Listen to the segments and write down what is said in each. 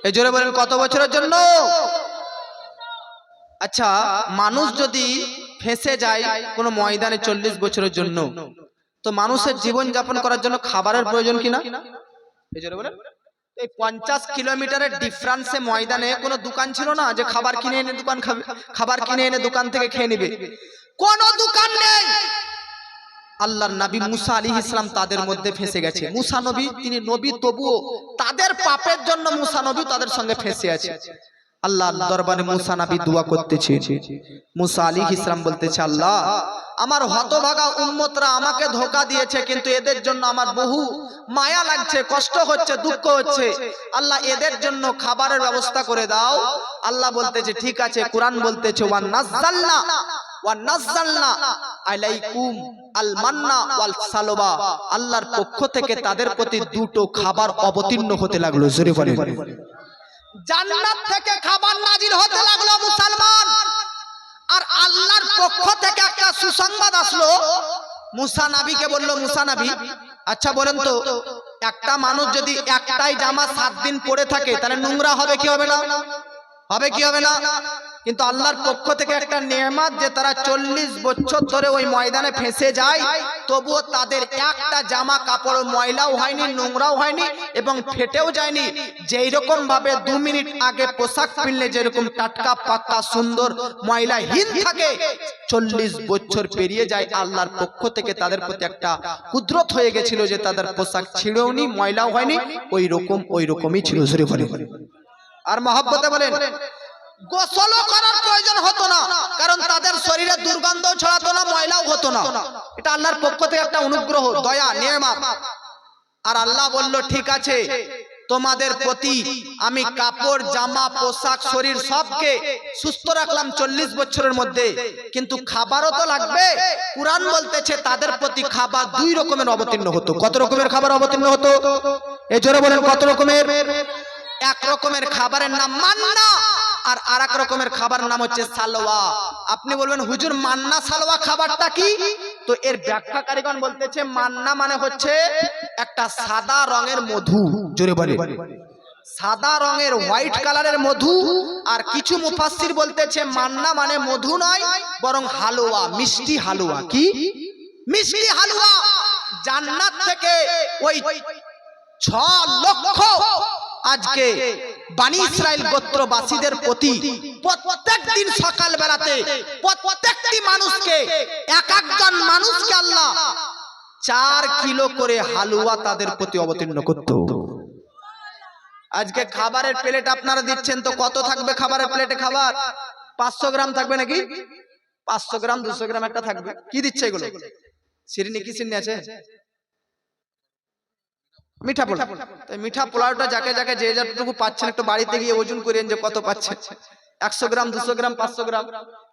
এই জোরে বলেন কত বছরের জন্য? আচ্ছা, মানুষ যদি ফেঁসে যায় কোনো ময়দানে 40 বছরের জন্য, তো মানুষের জীবন যাপন করার জন্য খাবারের প্রয়োজন কিনা? এই জোরে বলেন। এই 50 কিলোমিটারের ডিফারেন্সে ময়দানে কোনো দোকান ছিল না যে খাবার কিনে এনে দোকান খাবে, খাবার কিনে এনে দোকান থেকে খেয়ে নেবে, কোনো দোকান নেই। আল্লাহর নবী মুসা আলাইহিস সালাম তাদের মধ্যে ফেঁসে গেছে। মুসা নবী তিনি নবী, তবুও তাদের পাপের জন্য মুসা নবী তাদের সঙ্গে ফেঁসে আছে। আল্লাহর দরবারে মুসা নবী দোয়া করতেছে। মুসা আলাইহিস সালাম বলতেছে, আল্লাহ আমার হতভাগা উম্মতরা আমাকে ধোঁকা দিয়েছে, কিন্তু এদের জন্য আমার বহু মায়া লাগছে, কষ্ট হচ্ছে, দুঃখ হচ্ছে। আল্লাহ এদের জন্য খাবারের ব্যবস্থা করে দাও। আল্লাহ বলতেছে ঠিক আছে। কোরআন বলতেছে ওয়া নাযালনা আলাইকুম আল মান্না ওয়াল সালওয়া, আল্লাহর পক্ষ থেকে তাদের প্রতি দুটো খাবার অবতীর্ণ হতে লাগলো। জোরে বলেন, জান্নাত থেকে খাবার নাজিল হতে লাগলো মুসলমান। আর আল্লাহর পক্ষ থেকে একটা সুসংবাদ আসলো। মুসা নবীকে বলল, মুসা নবী আচ্ছা বলেন তো, একটা মানুষ যদি একটাই জামা 7 দিন পরে থাকে তাহলে নোংরা হবে কি হবে না? হবে কি হবে না? কিন্তু আল্লাহর পক্ষ থেকে একটা নেয়ামত যে তারা 40 বছর ধরে ওই ময়দানে ফেঁসে যায়, তবুও তাদের একটা জামা কাপড় ময়লাও হয়নি, নোংরাও হয়নি এবং ফেটেও যায়নি। যেই রকম ভাবে 2 মিনিট আগে পোশাক পরলে যেরকম টাটকা পাক্কা সুন্দর ময়লাহীন থাকে, 40 বছর পেরিয়ে যায়, আল্লাহর পক্ষ থেকে তাদের প্রতি একটা কুদরত হয়ে গেছিল যে তাদের পোশাক ছিঁড়েওনি, ময়লাও হয়নি, ওই রকমই ছিল। জোরে বলেন। আর মহব্বতে বলেন, গোসলও করার প্রয়োজন হতো না, কারণ তাদের শরীরে দুর্গন্ধও ছড়াতো না, ময়লাও হতো না। এটা আল্লাহর পক্ষ থেকে একটা অনুগ্রহ, দয়া, নেয়ামত। আর আল্লাহ বলল ঠিক আছে, তোমাদের প্রতি আমি কাপড়, জামা, পোশাক, শরীর সবকে সুস্থ রাখলাম 40 বছরের মধ্যে, কিন্তু খাবারও তো লাগবে। কুরআন বলতেছে তাদের প্রতি খাবার 2 রকমের অবতীর্ণ হতো। কত রকমের খাবার অবতীর্ণ হতো? এই জোরে বলেন কত রকমের? এক রকমের খাবারের নাম মান্না, আর আরেক রকমের খাবারের নাম হচ্ছে সালওয়া। আপনি বলবেন হুজুর মান্না সালওয়া খাবারটা কি? তো এর ব্যাখ্যাকারীগণ বলতেছে মান্না মানে হচ্ছে একটা সাদা রঙের মধু। জোরে বলে, সাদা রঙের হোয়াইট কালারের মধু। আর কিছু মুফাসসির বলতেছে মান্না মানে মধু নয়, বরং হালুয়া, মিষ্টি হালুয়া। কি মিষ্টি হালুয়া? জান্নাত থেকে ওই 6 লক্ষ আজকে বনি ইসরাইল গোত্রবাসীদের প্রতি প্রত্যেক দিন সকাল বেলাতে প্রত্যেকটি মানুষকে, এক একজন মানুষকে আল্লাহ 4 কিলো করে হালুয়া তাদের প্রতি অবতীর্ণ করত। আজকে খাবারের প্লেট আপনারা দিচ্ছেন, তো কত থাকবে খাবারের প্লেটে? খাবার 500 গ্রাম থাকবে নাকি? 500 গ্রাম 200 গ্রাম একটা থাকবে। কি দিচ্ছে এগুলো? সিরনি, কি সিরনি আছে? মিঠা পোলাও। তাই মিঠা পোলাওটা যাকে যাকে যে যতটুকু পাচ্ছেন একটু বাড়িতে গিয়ে ওজন করেন যে কত পাচ্ছেন, 100 গ্রাম, 200 গ্রাম, 500 গ্রাম।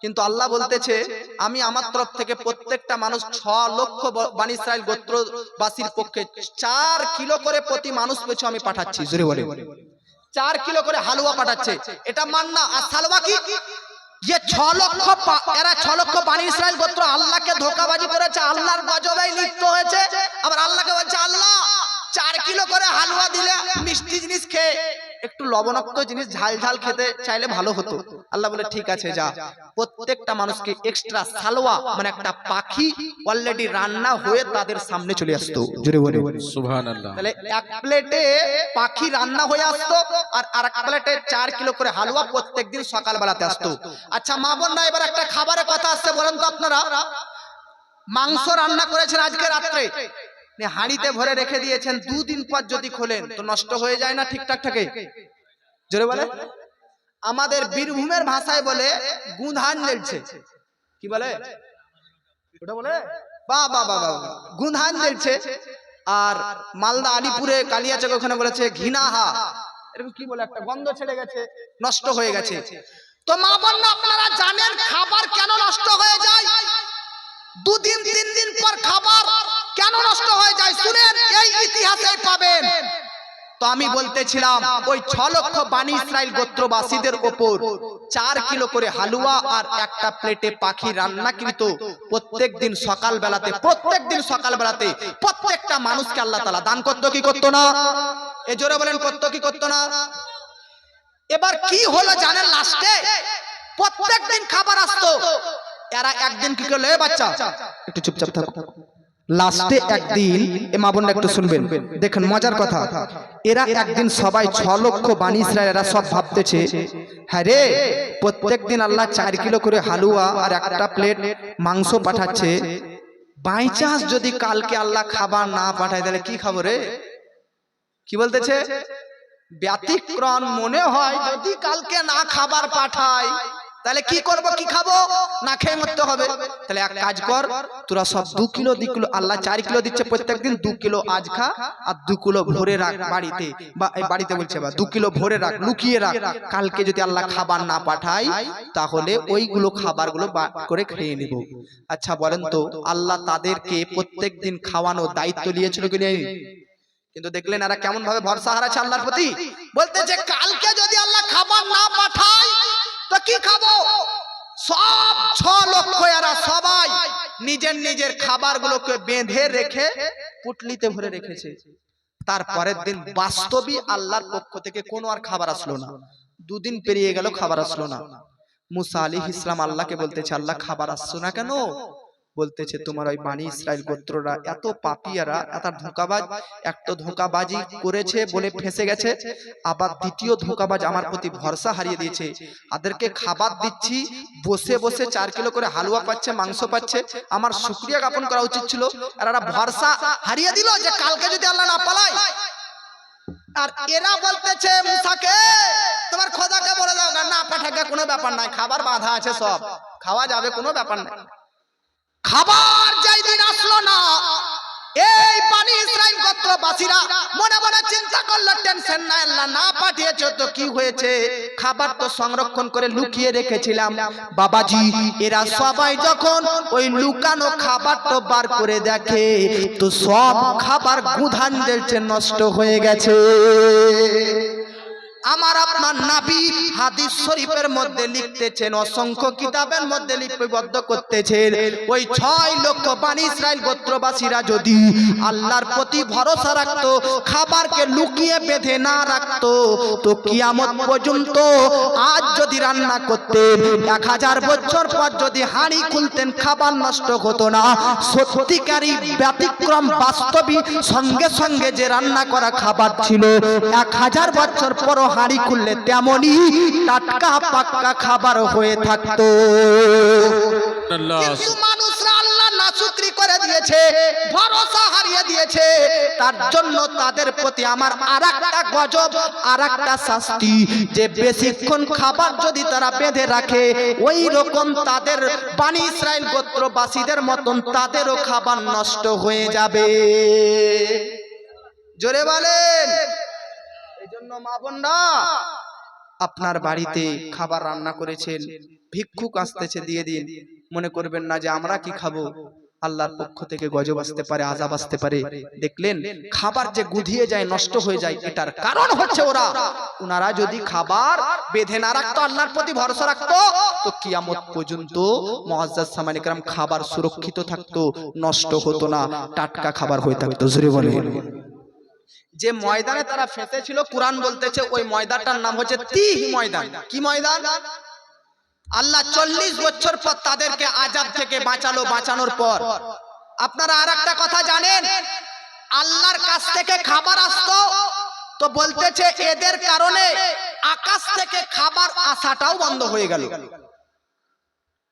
কিন্তু আল্লাহ বলতেছে আমি আমার তরফ থেকে প্রত্যেকটা মানুষ 6 লক্ষ বনি ইসরাইল গোত্রবাসীর পক্ষে 4 কিলো করে প্রতি মানুষ পেছু আমি পাঠাচ্ছি। জোরে বলে, 4 কিলো করে হালুয়া পাঠাচ্ছে। এটা মান্না। আর সালওয়া কি? যে 6 লক্ষ, এরা 6 লক্ষ বনি ইসরাইল গোত্র আল্লাহকে ধোঁকাবাজি করেছে, আল্লাহর গজবে লিপ্ত হয়েছে। আবার আল্লাহকে বলছে আল্লাহ 4 কিলো করে হালুয়া দিলে, মিষ্টি জিনিস খেয়ে একটু লবণাক্ত জিনিস ঝাল ঝাল খেতে চাইলে ভালো হতো। আল্লাহ বলে ঠিক আছে, যা প্রত্যেকটা মানুষকে এক্সট্রা সালওয়া মানে একটা পাখি অলরেডি রান্না হয়ে তাদের সামনে চলে আসতো। জোরে বলে সুবহানাল্লাহ। তাহলে এক প্লেটে পাখি রান্না হয়ে আসতো, আর আরেক প্লেটে 4 কিলো করে হালুয়া প্রত্যেকদিন সকাল বেলাতে আসতো। আচ্ছা মা বোনরা, এবার একটা খাবারের কথা আসছে, বলেন তো আপনারা মাংস রান্না করেছেন আজকে রাত্রে, হাঁড়িতে ভরে রেখে দিয়েছেন, 2 দিন পর যদি খোলেন তো নষ্ট হয়ে যায় না? ঠিকঠাক থাকে? জোরে বলে। আমাদের বীরভূমের ভাষায় বলে গুঁধান জ্বলছে। কি বলে ওটা? বলে বাহ বাহ বাহ বাহ, গুঁধান জ্বলছে। আর মালদা আলিপুরে কালিয়াচক ওখানে বলেছে ঘিনাহা, এরকম কি বলে একটা গন্ধ ছেড়ে গেছে, নষ্ট হয়ে গেছে। তো মা বোন আপনারা জানেন খাবার কেন নষ্ট হয়ে যায়? 2 দিন 3 দিন পর খাবার কেন নষ্ট হয়ে যায়? শুনেন, এই ইতিহাসে পাবেন তো আমি বলতেছিলাম ওই 6 লক্ষ বানি ইসরাইল গোত্রবাসীদের উপর 4 কিলো করে হালুয়া আর একটা প্লেটে পাখি রান্নাকৃত প্রত্যেকদিন সকালবেলাতে প্রত্যেকটা মানুষকে আল্লাহ তাআলা দান করতো কি করতো না? এ জোরে বলেন, করতো কি করতো না? এবার কি হলো জানেন? লাস্টে প্রত্যেকদিন খাবার আসতো, এরা একদিন কি করলো? এ বাচ্চা একটু চুপচাপ থাকো। লাস্টে একদিন, এ মা বোনরা একটু শুনবেন, দেখেন মজার কথা। এরা একদিন সবাই 6 লক্ষ বানি ইসরাইল এরা সব ভাবতেছে, হ্যাঁ রে প্রত্যেকদিন আল্লাহ 4 কিলো করে হালুয়া আর একটা প্লেট মাংস পাঠাচ্ছে, বাই চান্স যদি কালকে আল্লাহ খাবার না পাঠায় তাহলে কি খাবো রে? কি বলতেছে? ব্যতিক্রম মনে হয় যদি কালকে না খাবার পাঠায় তাহলে কি করব, কি খাবো? না খেয়ে মরতে হবে। তাহলে এক কাজ কর, তোরা সব 2 কিলো আল্লাহ 4 কিলো দিচ্ছে প্রত্যেকদিন, 2 কিলো আজ খা আর 2 কিলো ভরে রাখ বাড়িতে, বা বাড়িতে বলছে বা 2 কিলো ভরে রাখ, লুকিয়ে রাখ, কালকে যদি আল্লাহ খাবার না পাঠায় তাহলে ওইগুলো খাবারগুলো করে খেয়ে নেব। আচ্ছা বলেন তো, আল্লাহ তাদেরকে প্রত্যেকদিন খাওয়ানোর দায়িত্ব নিয়েছিল কি নেই? কিন্তু দেখলেন এরা কেমন ভাবে ভরসা হারাচ্ছে আল্লাহর প্রতি। বলতেছে কালকে যদি আল্লাহ খাবার না পাঠায় তো কি খাবো? সব 6 লক্ষ এরা সবাই নিজের নিজের খাবারগুলোকে বেঁধে রেখে পুটলিতে ভরে রেখেছে। তারপরের দিন বাস্তবই আল্লাহর পক্ষ থেকে কোনো আর খাবার আসলো না। 2 দিন পেরিয়ে গেল, খাবার আসলো না। মুসা আলাইহিস সালাম আল্লাহকে বলতেছে, আল্লাহ খাবার আসছো না কেন? বলতেছে তোমার ওই বানি ইসরাইল গোত্ররা এত পাপিয়ারা, এত ধোঁকাবাজ, একটা ধোঁকাবাজি করেছে বলে ফেঁসে গেছে, আবার দ্বিতীয় ধোঁকাবাজ আমার প্রতি ভরসা হারিয়ে দিয়েছে। তাদেরকে খাবার দিচ্ছি, বসে বসে 4 কিলো করে হালুয়া পাচ্ছে, মাংস পাচ্ছে, আমার শুকরিয়া জ্ঞাপন করা উচিত ছিল। আর এরা ভরসা হারিয়ে দিল যে কালকে যদি আল্লাহ না পালায়। আর এরা বলতেছে মুসাকে, তোমার খোদাকে বলে দাও না পাঠাকে, কোনো ব্যাপার নাই, খাবার বাঁধা আছে, সব খাওয়া যাবে, কোনো ব্যাপার নাই। খাবার যাই দিন আসলো না, এই বানি ইসরাইল গোত্রবাসীরা মনে মনে চিন্তা করলো, টেনশন নাই, আল্লাহ না পাঠিয়েছে তো কি হয়েছে, খাবার তো সংরক্ষণ করে লুকিয়ে রেখেছিলাম। বাবাজি এরা সবাই যখন ওই লুকানো খাবার তো বার করে দেখে তো সব খাবার গুধান জ্বলছে, নষ্ট হয়ে গেছে। আমার আপনার নবী হাদিস শরীফের মধ্যে লিখতেছেন, অসংখ্য কিতাবের মধ্যে লিপিবদ্ধ করতেছেন, ওই 6 লক্ষ বানি ইসরাইল গোত্রবাসীরা যদি আল্লাহর প্রতি ভরসা রাখতো, খাবারকে লুকিয়ে বেঁধে না রাখতো, তো কিয়ামত পর্যন্ত আজ যদি রান্না করতেন, 1000 বছর পর যদি হাঁড়ি খুলতেন, খাবার নষ্ট হতো না। সত্যিকারী ব্যতিক্রম বাস্তবী সঙ্গে সঙ্গে যে রান্না করা খাবার ছিল, 1000 বছর পর হাঁড়ি খুললে তেমনি টাটকা পাক্কা খাবার হয়ে থাকতো। কিন্তু মানুষরা আল্লাহ নাশুকরি করে দিয়েছে, ভরসা হারিয়ে দিয়েছে, তার জন্য তাদের প্রতি আমার আরেকটা গজব, আরেকটা শাস্তি, যে বেশিক্ষণ খাবার যদি তারা বেঁধে রাখে, ওই রকম তাদের বানি ইসরাইল গোত্রবাসীদের মতন তাদেরও খাবার নষ্ট হয়ে যাবে। জোরে বলেন। মা বোনরা, আপনার বাড়িতে খাবার রান্না করেছেন, ভিক্ষুক আসতেছে, দিয়ে দিন। মনে করবেন না যে আমরা কি খাবো, আল্লাহর পক্ষ থেকে গজব আসতে পারে, আযাব আসতে পারে। দেখলেন খাবার যে গুধিয়ে যায়, নষ্ট হয়ে যায়, এটার কারণ হচ্ছে ওনারা যদি খাবার বেঁধে না রাখতো, আল্লাহর প্রতি ভরসা রাখতো, তো কিয়ামত পর্যন্ত মুআজ্জাজ সামানে کرام খাবার সুরক্ষিত থাকতো, নষ্ট হতো না, টাটকা খাবার হয়ে থাকতো। জোরে বলেন। যে ময়দানে তারা ফেঁসে ছিল, কুরআন বলতেছে ওই ময়দানটার নাম হচ্ছে তিহ ময়দান। কি ময়দান? আল্লাহ 40 বছর পর তাদেরকে আযাব থেকে বাঁচালো। বাঁচানোর পর আপনারা আরেকটা কথা জানেন, আল্লাহর কাছ থেকে খাবার আসতো, তো বলতেছে এদের কারণে আকাশ থেকে খাবার আসাটাও বন্ধ হয়ে গেল।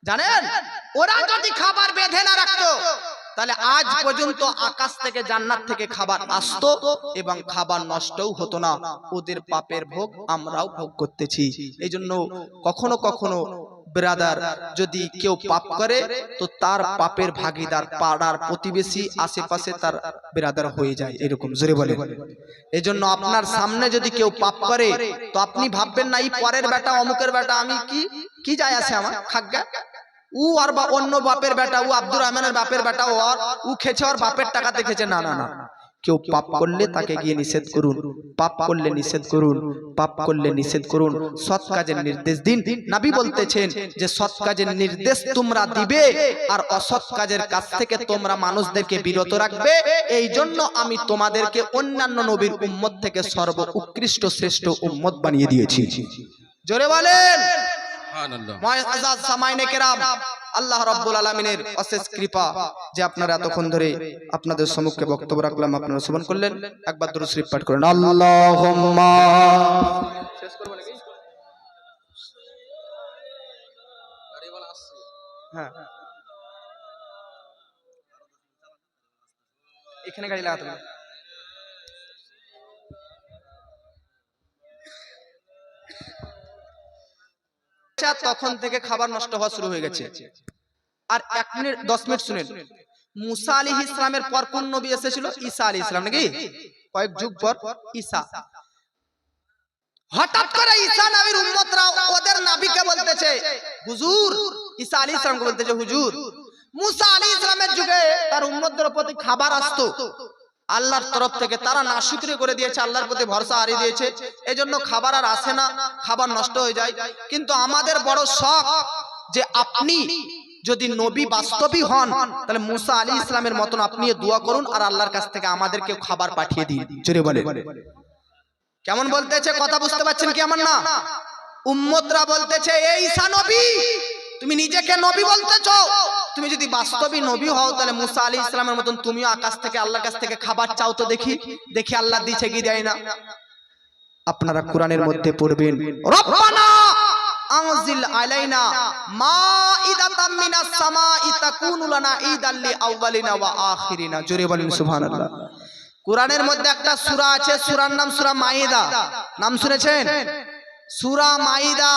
জানেন, ওরা যদি খাবার বেঁধে না রাখতো তাহলে আজ পর্যন্ত আকাশ থেকে, জান্নাত থেকে খাবার আসতো এবং খাবার নষ্টও হতো না। ওদের পাপের ভোগ আমরাও ভোগ করতেছি। এই জন্য কখনো কখনো ব্রাদার যদি কেউ পাপ করে তো তার পাপের ভাগীদার পাড়ার প্রতিবেশী, আশেপাশে তার ব্রাদার হয়ে যায়, এরকম। জোরে বলে। এই জন্য আপনার সামনে যদি কেউ পাপ করে তো আপনি ভাববেন না এই পরের বেটা, অমুকের বেটা, আমি কি যায় আছে আমার, খাগা ও আর বা অন্য বাপের বেটা, ও আব্দুর রহমানের বাপের বেটা, ও খেছে ওর বাপের টাকাতে খেছে, না না না, কেউ পাপ করলে তাকে গিয়ে নিষেধ করুন, পাপ করলে নিষেধ করুন, পাপ করলে নিষেধ করুন, সৎ কাজের নির্দেশ দিন। নবী বলতেছেন যে সৎ কাজের নির্দেশ তোমরা দিবে আর অসৎ কাজের কাছ থেকে তোমরা মানুষদেরকে বিরত রাখবে। এই জন্য আমি তোমাদেরকে অন্যান্য নবীর উম্মত থেকে সর্ব উৎকৃষ্ট শ্রেষ্ঠ উম্মত বানিয়ে দিয়েছি। জোরে বলেন সুবহানাল্লাহ। মুআজ্জাজ সামাইনে কেরাম, আল্লাহ রাব্বুল আলামিনের অশেষ কৃপা যে আপনারা এতক্ষণ ধরে আপনাদের সম্মুখে বক্তব্য রাখলাম, আপনারা শ্রবণ করলেন। একবার দুরূদ শরীফ পাঠ করেন। আল্লাহুম্মা শেষ করব নাকি? গাড়িওয়ালা আসছে। হ্যাঁ, এখানে গাড়ি লাগাতে হবে। তখন থেকে খাবার নষ্ট হওয়া শুরু হয়ে গেছে। আর 1 মিনিট 10 মিনিট শুনেন, মুসা আলাইহিস সালামের পর কোন নবী এসেছিল? ঈসা আলাইহিস সালাম, নাকি? কয়েক যুগ পর ঈসা। হঠাৎ করে ঈসা নবীর উম্মতরা ওদের নবীকে বলতেছে হুজুর, ঈসা আলাইহিস সালামকে বলতেছে হুজুর, মুসা আলাইহিস সালামের যুগে তার উম্মতদের প্রতি খাবার আসতো আল্লাহর তরফ থেকে, তারা নাশুকরি করে দিয়েছে, আল্লাহর প্রতি ভরসা হারিয়ে দিয়েছে, এজন্য খাবার আর আসে না, খাবার নষ্ট হয়ে যায়। কিন্তু আমাদের বড় শখ যে আপনি যদি নবী বাস্তবই হন তাহলে মুসা আলাইহিস সালামের মতন আপনি দোয়া করুন আর আল্লাহর কাছ থেকে আমাদেরকে খাবার পাঠিয়ে দিন। জোরে বলে কেমন বলতেছে? কথা বুঝতে পারছেন কি আমার না? উম্মতরা বলতেছে এই ঈসা নবী, তুমি নিজেকে নবী বলতেছো, তুমি যদি বাস্তবই নবী হও তাহলে মুসা আলাইহিস সালামের মতন তুমিও আকাশ থেকে আল্লাহর কাছ থেকে খাবার চাও তো দেখি, দেখি আল্লাহ দিছে কি দেয় না। আপনারা কোরআনের মধ্যে পড়বেন রব্বানা আনজিল আলাইনা মাইদাতাম মিনাস সামাই তাকুনু লানা ঈদাল লিআউয়ালিনা ওয়া আখিরিনা। জোরে বলেন সুবহানাল্লাহ। কোরআনের মধ্যে একটা সূরা আছে, সূরার নাম সূরা মাইদা। নাম শুনেছেন? সূরা মাইদা।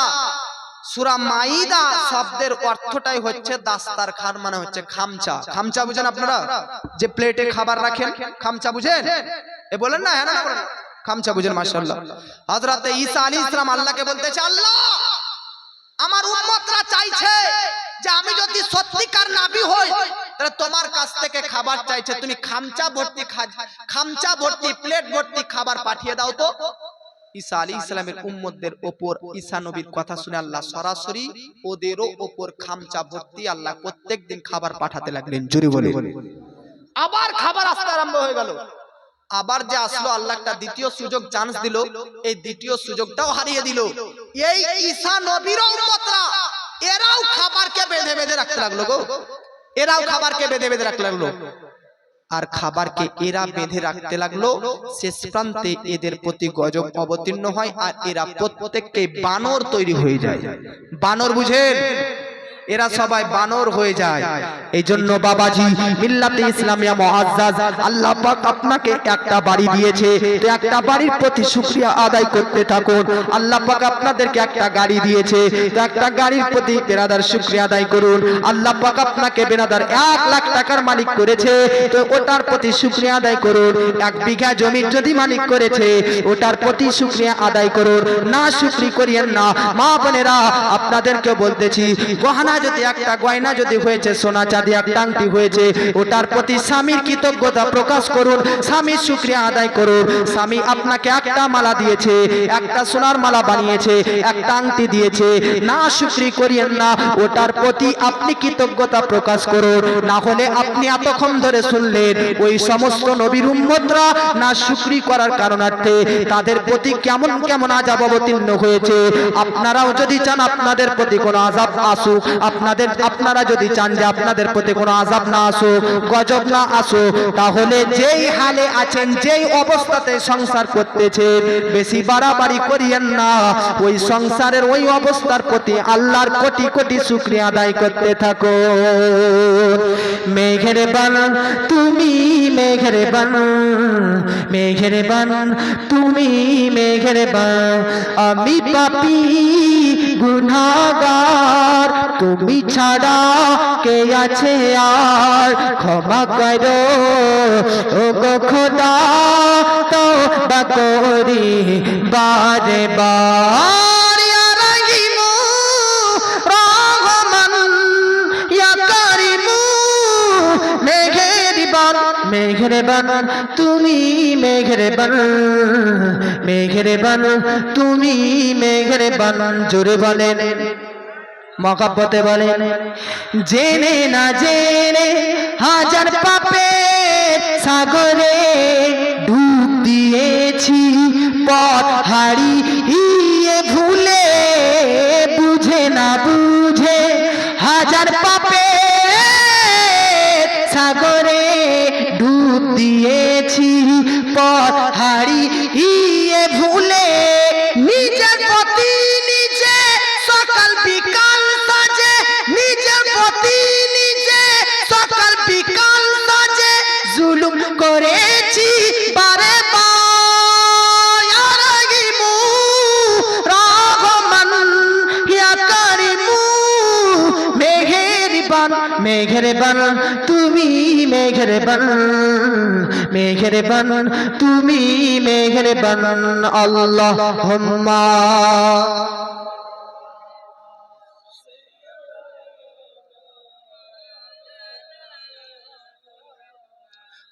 সূরা মাইদা শব্দের অর্থটাই হচ্ছে দাস্তারখান, মানে হচ্ছে খামচা। খামচা বুঝেন আপনারা? যে প্লেটে খাবার রাখেন, খামচা বুঝেন? এ বলেন না, হ্যাঁ না বলেন? খামচা বুঝেন, মাশাআল্লাহ। হযরত ঈসা আলাইহিস সালাম আল্লাহকে বলতেছে, আল্লাহ আমার উম্মতরা চাইছে যে আমি যদি সত্যিকার নবী হই তাহলে তোমার কাছ থেকে খাবার চাইছে, তুমি খামচা ভর্তি প্লেট ভর্তি খাবার পাঠিয়ে দাও তো। ঈসা আলাইহিস সালামের উম্মতদের উপর ঈসা নবীর কথা শুনে আল্লাহ সরাসরি ওদেরও উপর খামচা ভর্তি আল্লাহ প্রত্যেকদিন খাবার পাঠাতে লাগলেন। জোরে বলে আবার খাবার আসতে আরম্ভ হয়ে গেল। আবার যে আসলো, আল্লাহ একটা দ্বিতীয় সুযোগ চান্স দিল, এই দ্বিতীয় সুযোগটাও হারিয়ে দিল। এই ঈসা নবীর উম্মতরা এরাও খাবারকে বেঁধে বেঁধে রাখতে লাগলো গো, এরাও খাবারকে বেঁধে বেঁধে রাখতে লাগলো। আর খাবারকে এরা বেঁধে রাখতে লাগলো, শেষ প্রান্তে এদের প্রতি গজব অবতীর্ণ হয় আর এরা প্রত্যেককে বানর তৈরি হয়ে যায়। বানর বুঝেন? এরা সবাই বানর হয়ে যায়। এই জন্য বাবাজি মিল্লাতে ইসলামিয়া মুআজ্জাজ, আল্লাহ পাক আপনাকে একটা বাড়ি দিয়েছে, তো একটা বাড়ির প্রতি শুকরিয়া আদায় করতে থাকুন। আল্লাহ পাক আপনাদেরকে একটা গাড়ি দিয়েছে, তো একটা গাড়ির প্রতি বেরাদার শুকরিয়া আদায় করুন। আল্লাহ পাক আপনাকে বেরাদার 1 লাখ টাকার মালিক করেছে, তো ওটার প্রতি শুকরিয়া আদায় করুন। 1 বিঘা জমির যদি মালিক করেছে, ওটার প্রতি শুকরিয়া আদায় করুন। না শুকরি করিয়েন না। মা বোনেরা আপনাদেরকে বলতেছি, গহনা যদি একটা গয়না যদি হয়েছে, সোনা চাঁদি একটা আংটি হয়েছে, ওটার প্রতি স্বামীর কৃতজ্ঞতা প্রকাশ করুন, স্বামীর শুকরিয়া আদায় করুন। স্বামী আপনাকে একটা মালা দিয়েছে, একটা সোনার মালা বানিয়েছে, একটা আংটি দিয়েছে, না শুকরি করিয়েন না, ওটার প্রতি আপনি কৃতজ্ঞতা প্রকাশ করুন। না হলে আপনি এতক্ষণ ধরে শুনলেন ওই সমস্ত নবীর উম্মতরা না শুকরি করার কারণার্থে তাদের প্রতি কেমন কেমন আযাব অবতীর্ণ হয়েছে। আপনারাও যদি চান আপনাদের প্রতি কোনো আযাব আসুক, আপনারা যদি চান যে আপনাদের প্রতি কোনো আযাব না আসুক, গজব না আসুক, তাহলে যেই হালে আছেন, যেই অবস্থাতে সংসার করতেছেন, বেশি বাড়াবাড়ি করিয়েন না। ওই সংসারের ওই অবস্থার প্রতি আল্লাহর কোটি কোটি শুকরিয়া আদায় করতে থাকো। মেঘের বান তুমি, মেঘের বান, মেঘের বান তুমি, মেঘের বান, আমি পাপী গুনাহগার, তুমি ছাড়া কে আছে আর, ক্ষমা করো ও গো খোদা, তওবা করি বারে বার। ইয়া রাহিমু রহমান ইয়া কারিমু, মেঘের বান, মেঘের মেঘেরবান তুমি মেঘেরবান মেঘেরবান তুমি মেঘেরবান জোরে বলেন মহব্বতে বলেন জেনে না জেনে হাজার পাপের সাগরে ডুব দিয়েছি পথ হারিয়ে ভুলে বুঝে না বুঝে হাজার পাপের সাগরে ডুব দিয়েছি পথ হারিয়ে ভুলে নিজের প্রতি নিজে সকাল বিকাল সাজে নিজের প্রতি নিজে সকাল বিকাল সাজে জুলুম করেছি বারে বার ইয়া রাহিমু রহমান ইয়া কারিমু মেঘেরবান মেঘেরবান তুমি মেঘেরবান মেঘেরবান তুমি মেঘেরবান আল্লাহুম্মা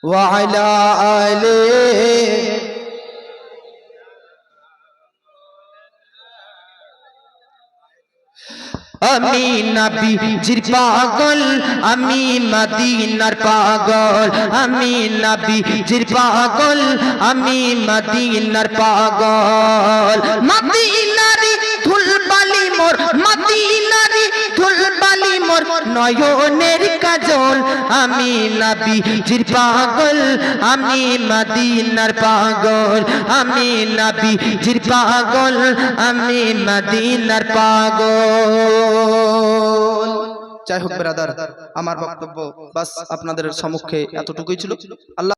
ওয়া আলা আলিহি আমি নবীজির পাগল আমি মদিনার পাগল আমি নবীজির পাগল আমি মদিনার পাগল মদিনারি ধুলবালি মোর মদিনারি ধুলবালি মোর নয়নের কাজল আমি নবীজির পাগল আমি মদিনার পাগল আমি নবীজির পাগল আমি মদিনার পাগল। যাই হোক ব্রাদার, আমার বক্তব্য বাস আপনাদের সম্মুখে এতটুকুই ছিল। আল্লাহ